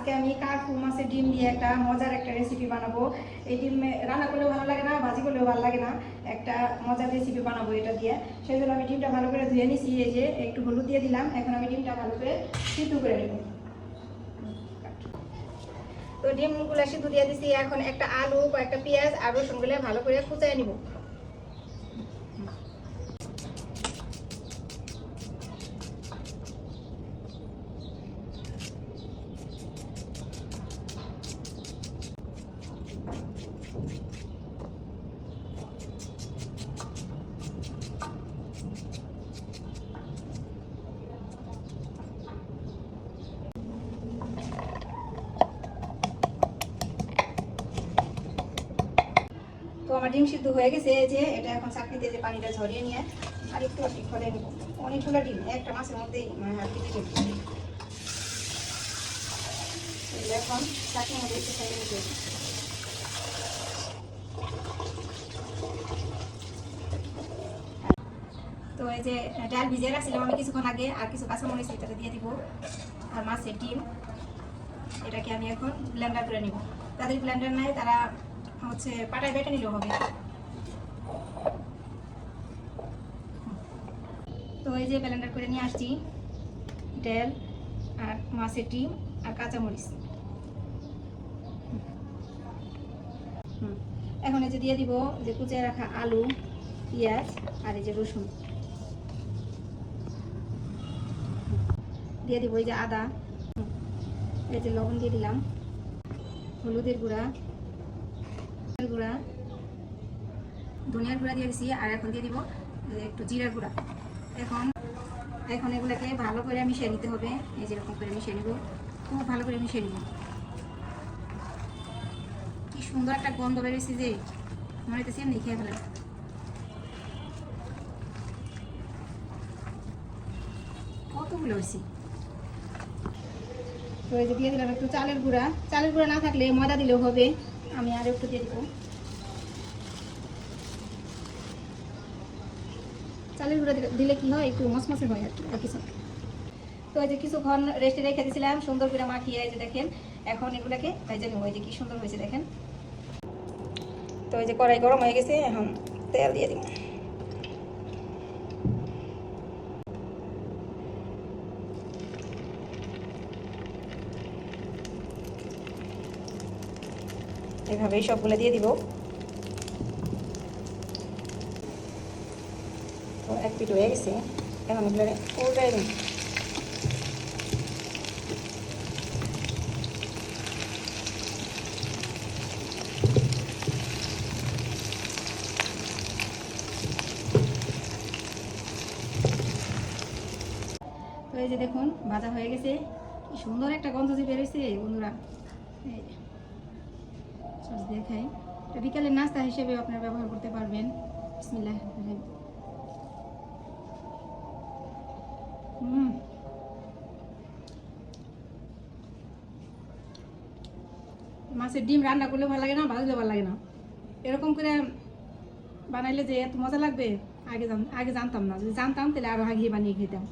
আজকে আমি কাকু মাছের ডিম দিয়ে একটা মজার একটা রেসিপি বানাবো। এই ডিম রান্না করলেও ভালো লাগে না, ভাজি করলেও ভালো লাগে না, একটা মজার রেসিপি বানাবো এটা দিয়ে। সেই জন্য আমি ডিমটা ভালো করে ধুয়ে নিছি, এই যে একটু হলুদ দিয়ে দিলাম। এখন আমি ডিমটা ভালো করে সিদ্ধ করে নেব। তো ডিমগুলো সিদ্ধ দিয়ে দিছি। এখন একটা আলু, কয়েকটা পেঁয়াজ আর রসুনগুলো ভালো করে কুচাই নিব। তো আমার ডিম সিদ্ধ হয়ে গেছে, যে এটা এখন চাকরিতে যে পানিটা ঝরিয়ে নিয়ে আর একটু ঘরে নেব। অনেকগুলো ডিম একটা মাছের মধ্যেই হাত কেটে দেবো। এখন চাকরির মধ্যে একটু ফেলে নিতে হবে। তো এই যে ডাল ভিজিয়ে রাখছিলাম আমি কিছুক্ষণ আগে, আর কিছু কাঁচামরিচ এটাতে দিয়ে দিব, আর মাছের ডিম এটাকে আমি এখন ব্লেন্ডার করে নিব। তাদের ব্লেন্ডার নাই তারা হচ্ছে পাটায় বেটে নিলেও হবে। তো এই যে ব্লেন্ডার করে নিয়ে আসছি ডাল আর মাছের ডিম আর কাঁচামরিচ। এখন এই যে দিয়ে দিব যে কুচিয়ে রাখা আলু, পেঁয়াজ আর এই যে রসুন দিয়ে দিব, এই যে আদা, এই যে লবণ দিয়ে দিলাম, হলুদের গুঁড়া, গুঁড়া, ধনিয়ার গুঁড়া দিয়ে দিচ্ছি, আর এখন দিয়ে দিব একটু জিরার গুঁড়া। এখন এগুলোকে ভালো করে মিশিয়ে নিতে হবে। এই যেরকম করে মিশিয়ে নিব, খুব ভালো করে মিশিয়ে নিব। কি সুন্দর একটা গন্ধ বেরিয়েছে, যে মনে হইতেছে এমনি খেয়ে ফেলেন। কতগুলো হয়েছে। তো এই যে দিয়ে দিলাম একটু চালের গুঁড়া। চালের গুঁড়া না থাকলে ময়দা দিলেও হবে, আমি আর একটু দিয়ে দিব। চালের গুঁড়া দিলে কি হয়, একটু মসমসে হয় আর কিছু। তো এই যে কিছুক্ষণ রেস্টে রেখে দিয়েছিলাম সুন্দর করে মাখিয়ে, এই যে দেখেন এখন এগুলোকে ভেজে নেবো। এই যে কি সুন্দর হয়েছে দেখেন। তো এই যে কড়াই গরম হয়ে গেছে, এখন তেল দিয়ে দিব। এইভাবেই সবগুলো দিয়ে দিব। তো এক পিঠ হয়ে গেছে, এখন এগুলো উল্টাই দিন। তো এই যে দেখুন ভাজা হয়ে গেছে, কি সুন্দর একটা গন্ধ যে বেরোইছে বন্ধুরা। এই সস দিয়ে খাই, বিকালের নাস্তা হিসেবে আপনারা ব্যবহার করতে পারবেন। বিসমিল্লাহ। মাছের ডিম রান্না করলে ভালো লাগে না, ভাজলে ভালো লাগে না। এরকম করে বানাইলে যে এত মজা লাগবে আগে জানতাম না। যদি জানতাম তাহলে আরো আগে বানিয়ে খেতাম।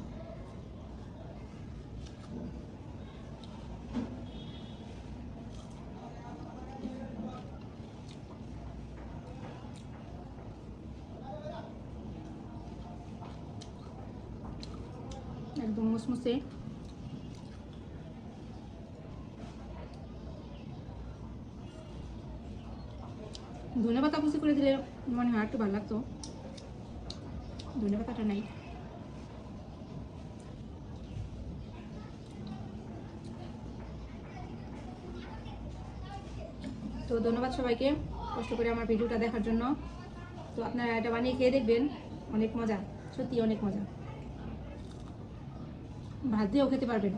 একদম মুসমুসে। ধনে পাতা কুচি করে দিলে মনে হয় একটু ভালো লাগতো, ধনে পাতাটা নাই। তো ধন্যবাদ সবাইকে কষ্ট করে আমার ভিডিওটা দেখার জন্য। তো আপনারা এটা বানিয়ে খেয়ে দেখবেন, অনেক মজা, সত্যি অনেক মজা। ভাত দিয়েও খেতে পারবেন।